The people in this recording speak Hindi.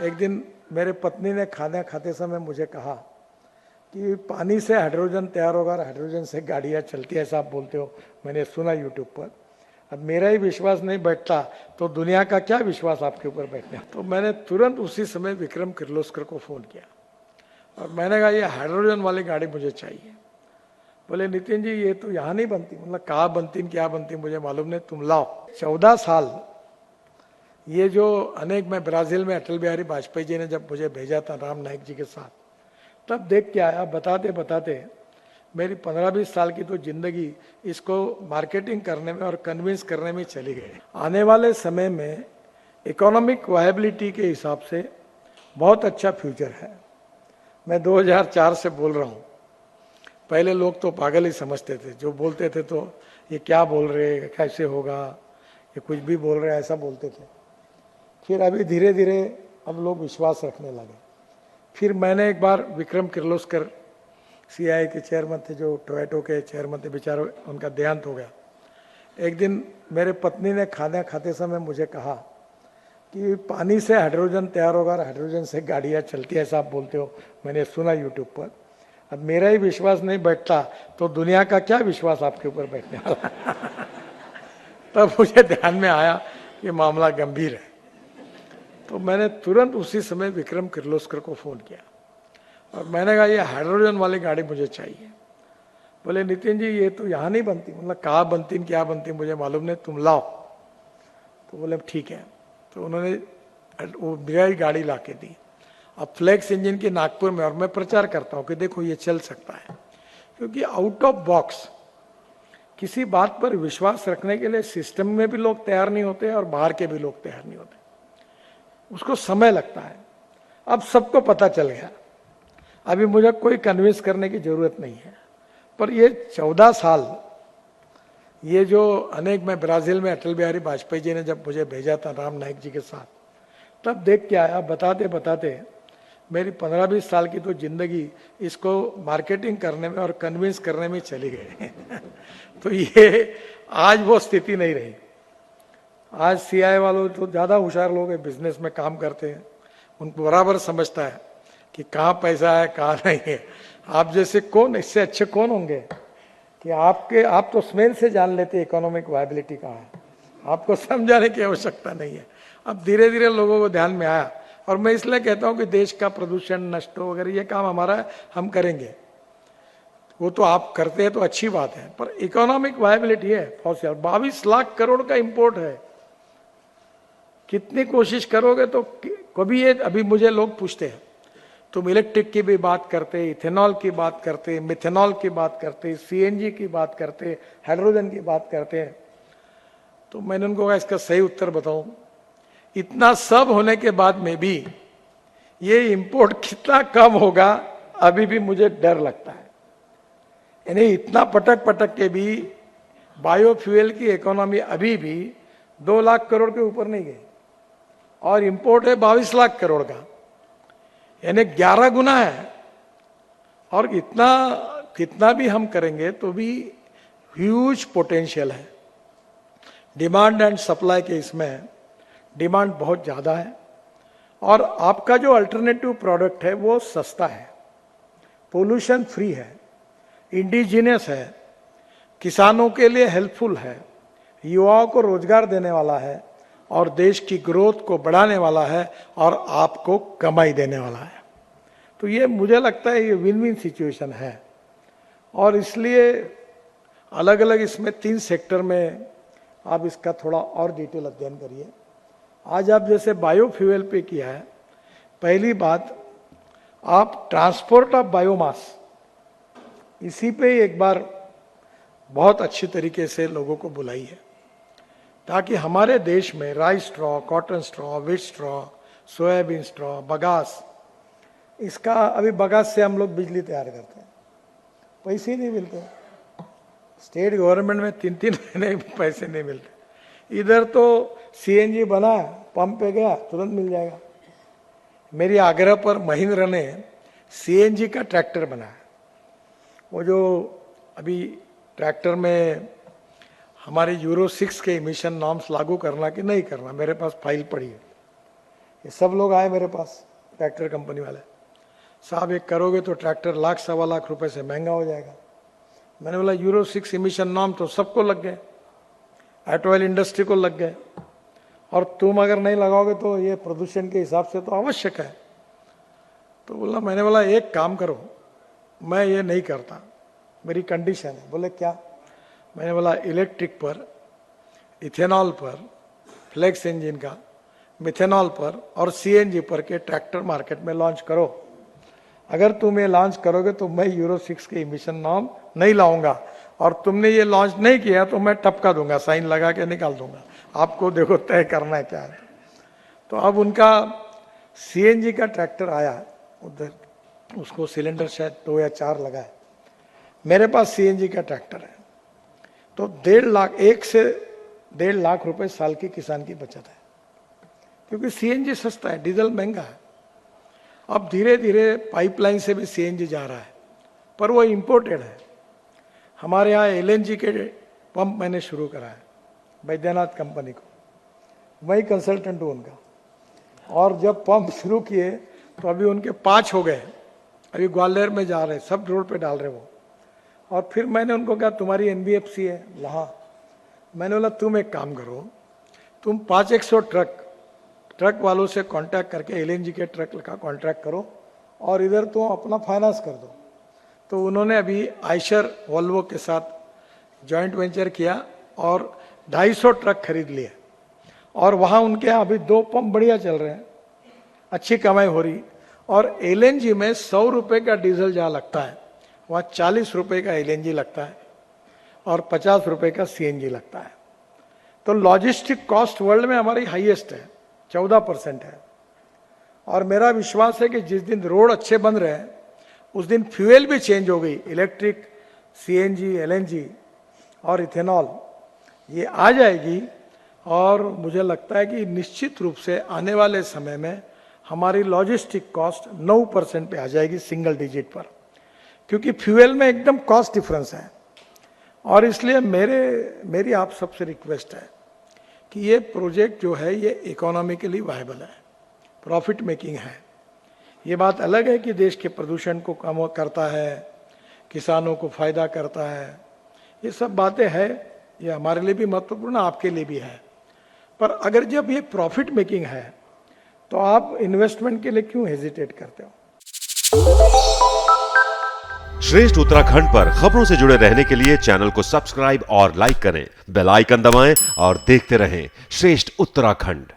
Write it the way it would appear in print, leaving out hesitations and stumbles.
एक दिन मेरे पत्नी ने खाना खाते समय मुझे कहा कि पानी से हाइड्रोजन तैयार होगा और हाइड्रोजन से गाड़ियाँ चलती है, ऐसा आप बोलते हो। मैंने सुना यूट्यूब पर। अब मेरा ही विश्वास नहीं बैठता तो दुनिया का क्या विश्वास आपके ऊपर बैठने। तो मैंने तुरंत उसी समय विक्रम किर्लोस्कर को फ़ोन किया और मैंने कहा ये हाइड्रोजन वाली गाड़ी मुझे चाहिए। बोले नितिन जी ये तो यहाँ नहीं बनती। मतलब कहाँ बनती क्या बनती मुझे मालूम नहीं, तुम लाओ। 14 साल ये जो अनेक, मैं ब्राज़ील में अटल बिहारी वाजपेयी जी ने जब मुझे भेजा था राम नाईक जी के साथ, तब देख के आया। बताते बताते मेरी 15-20 साल की तो जिंदगी इसको मार्केटिंग करने में और कन्विंस करने में चली गई। आने वाले समय में इकोनॉमिक वायबिलिटी के हिसाब से बहुत अच्छा फ्यूचर है। मैं 2004 से बोल रहा हूँ। पहले लोग तो पागल ही समझते थे, जो बोलते थे तो ये क्या बोल रहे, कैसे होगा, ये कुछ भी बोल रहे, ऐसा बोलते थे। फिर अभी धीरे धीरे अब लोग विश्वास रखने लगे। फिर मैंने एक बार विक्रम किर्लोस्कर सीआई के चेयरमैन थे, जो टोयोटो के चेयरमैन थे, बेचारे उनका देहांत हो गया। एक दिन मेरे पत्नी ने खाना खाते समय मुझे कहा कि पानी से हाइड्रोजन तैयार होगा और हाइड्रोजन से गाड़ियाँ चलती है, ऐसा आप बोलते हो। मैंने सुना यूट्यूब पर। अब मेरा ही विश्वास नहीं बैठता तो दुनिया का क्या विश्वास आपके ऊपर बैठने वाला। तब मुझे ध्यान में आया कि मामला गंभीर है। तो मैंने तुरंत उसी समय विक्रम किर्लोस्कर को फ़ोन किया और मैंने कहा ये हाइड्रोजन वाली गाड़ी मुझे चाहिए। बोले नितिन जी ये तो यहाँ नहीं बनती। मतलब कहाँ बनती क्या बनती मुझे मालूम नहीं, तुम लाओ। तो बोले ठीक है। तो उन्होंने वो मेरा ही गाड़ी ला के दी। अब फ्लेक्स इंजन की नागपुर में, और मैं प्रचार करता हूँ कि देखो ये चल सकता है, क्योंकि आउट ऑफ बॉक्स किसी बात पर विश्वास रखने के लिए सिस्टम में भी लोग तैयार नहीं होते और बाहर के भी लोग तैयार नहीं होते। उसको समय लगता है। अब सबको पता चल गया, अभी मुझे कोई कन्विंस करने की जरूरत नहीं है। पर ये 14 साल ये जो अनेक, मैं ब्राज़ील में अटल बिहारी वाजपेयी जी ने जब मुझे भेजा था राम नाईक जी के साथ, तब देख के आया। बताते बताते मेरी 15-20 साल की तो जिंदगी इसको मार्केटिंग करने में और कन्विंस करने में चली गई। तो ये आज वो स्थिति नहीं रही। आज सीआई वालों तो ज़्यादा होशियार लोग हैं, बिजनेस में काम करते हैं, उनको बराबर समझता है कि कहाँ पैसा है कहाँ नहीं है। आप जैसे कौन, इससे अच्छे कौन होंगे कि आप तो स्मेल से जान लेते इकोनॉमिक वायबिलिटी कहाँ है। आपको समझाने की आवश्यकता नहीं है। अब धीरे धीरे लोगों को ध्यान में आया। और मैं इसलिए कहता हूँ कि देश का प्रदूषण नष्ट हो वगैरह ये काम हमारा है, हम करेंगे। वो तो आप करते हैं तो अच्छी बात है, पर इकोनॉमिक वायबिलिटी है पॉसिबल। 22 लाख करोड़ का इंपोर्ट है। कितनी कोशिश करोगे तो कभी ये, अभी मुझे लोग पूछते हैं तुम इलेक्ट्रिक की भी बात करते, इथेनॉल की बात करते, मिथेनॉल की बात करते, सीएनजी की बात करते, हाइड्रोजन की बात करते हैं। तो मैंने उनको कहा इसका सही उत्तर बताऊं, इतना सब होने के बाद में भी ये इंपोर्ट कितना कम होगा अभी भी मुझे डर लगता है। यानी इतना पटक पटक के भी बायोफ्यूल की इकोनॉमी अभी भी 2 लाख करोड़ के ऊपर नहीं गई और इंपोर्ट है 22 लाख करोड़ का, यानी 11 गुना है। और इतना कितना भी हम करेंगे तो भी ह्यूज पोटेंशियल है। डिमांड एंड सप्लाई के इसमें डिमांड बहुत ज़्यादा है और आपका जो अल्टरनेटिव प्रोडक्ट है वो सस्ता है, पोल्यूशन फ्री है, इंडिजिनियस है, किसानों के लिए हेल्पफुल है, युवाओं को रोजगार देने वाला है और देश की ग्रोथ को बढ़ाने वाला है और आपको कमाई देने वाला है। तो ये मुझे लगता है ये विन विन सिचुएशन है। और इसलिए अलग अलग इसमें 3 सेक्टर में आप इसका थोड़ा और डिटेल अध्ययन करिए। आज आप जैसे बायोफ्यूल पे किया है, पहली बात आप ट्रांसपोर्ट ऑफ बायोमास, इसी पे एक बार बहुत अच्छी तरीके से लोगों को बुलाइए ताकि हमारे देश में rice straw, cotton straw, wheat straw, soybean straw, bagasse, इसका अभी बगास से हम लोग बिजली तैयार करते हैं, पैसे ही नहीं मिलते। स्टेट गवर्नमेंट में 3-3 महीने पैसे नहीं मिलते। इधर तो सीएनजी बना, पंप पे गया, तुरंत मिल जाएगा। मेरी आग्रह पर महिंद्रा ने सीएनजी का ट्रैक्टर बनाया। वो जो अभी ट्रैक्टर में हमारे यूरो 6 के इमिशन नॉर्म्स लागू करना कि नहीं करना, मेरे पास फाइल पड़ी है। ये सब लोग आए मेरे पास, ट्रैक्टर कंपनी वाले, साहब ये करोगे तो ट्रैक्टर लाख सवा लाख रुपए से महंगा हो जाएगा। मैंने बोला यूरो 6 इमिशन नॉर्म तो सबको लग गए, ऑटोमोबाइल इंडस्ट्री को लग गए, और तुम अगर नहीं लगाओगे तो ये प्रदूषण के हिसाब से तो आवश्यक है। तो मैंने बोला एक काम करो, मैं ये नहीं करता, मेरी कंडीशन है। बोले क्या? मैंने बोला इलेक्ट्रिक पर, इथेनॉल पर, फ्लेक्स इंजन का, मिथेनॉल पर और सीएनजी पर के ट्रैक्टर मार्केट में लॉन्च करो। अगर तुम ये लॉन्च करोगे तो मैं यूरो 6 के इमिशन नॉर्म नहीं लाऊंगा, और तुमने ये लॉन्च नहीं किया तो मैं टपका दूंगा, साइन लगा के निकाल दूंगा। आपको देखो तय करना है क्या है। तो अब उनका सीएनजी का ट्रैक्टर आया उधर, उसको सिलेंडर शायद 2 या 4 लगा है। मेरे पास सीएनजी का ट्रैक्टर है, तो 1.5 लाख, 1 से 1.5 लाख रुपए साल की किसान की बचत है, क्योंकि सीएनजी सस्ता है, डीजल महंगा है। अब धीरे धीरे पाइपलाइन से भी सीएनजी जा रहा है, पर वो इंपोर्टेड है। हमारे यहाँ एलएनजी के पंप मैंने शुरू करा है, बैद्यनाथ कंपनी को, वही कंसल्टेंट हूँ उनका। और जब पंप शुरू किए तो अभी उनके 5 हो गए, अभी ग्वालियर में जा रहे, सब रोड पे डाल रहे वो। और फिर मैंने उनको कहा तुम्हारी एनबीएफसी है लहा, मैंने बोला तुम एक काम करो, तुम 500 ट्रक वालों से कांटेक्ट करके एलएनजी के ट्रक का कॉन्ट्रैक्ट करो, और इधर तुम अपना फाइनेंस कर दो। तो उन्होंने अभी आयशर वोल्वो के साथ जॉइंट वेंचर किया और 250 ट्रक खरीद लिए, और वहाँ उनके यहाँ अभी 2 पंप बढ़िया चल रहे हैं, अच्छी कमाई हो रही। और एलएनजी में 100 रुपये का डीजल जहाँ लगता है, वहाँ 40 रुपये का एलएनजी लगता है और 50 रुपये का सीएनजी लगता है। तो लॉजिस्टिक कॉस्ट वर्ल्ड में हमारी हाईएस्ट है, 14% है। और मेरा विश्वास है कि जिस दिन रोड अच्छे बन रहे हैं उस दिन फ्यूल भी चेंज हो गई, इलेक्ट्रिक, सीएनजी, एलएनजी और इथेनॉल ये आ जाएगी। और मुझे लगता है कि निश्चित रूप से आने वाले समय में हमारी लॉजिस्टिक कॉस्ट 9% पे आ जाएगी, सिंगल डिजिट पर, क्योंकि फ्यूल में एकदम कॉस्ट डिफरेंस है। और इसलिए मेरी आप सबसे रिक्वेस्ट है कि ये प्रोजेक्ट जो है ये इकोनॉमिकली वायबल है, प्रॉफिट मेकिंग है। ये बात अलग है कि देश के प्रदूषण को कम करता है, किसानों को फायदा करता है, ये सब बातें हैं, ये हमारे लिए भी महत्वपूर्ण, आपके लिए भी है। पर अगर जब ये प्रॉफिट मेकिंग है तो आप इन्वेस्टमेंट के लिए क्यों हेजिटेट करते हो? श्रेष्ठ उत्तराखंड पर खबरों से जुड़े रहने के लिए चैनल को सब्सक्राइब और लाइक करें, बेल आइकन दबाएं और देखते रहें श्रेष्ठ उत्तराखंड।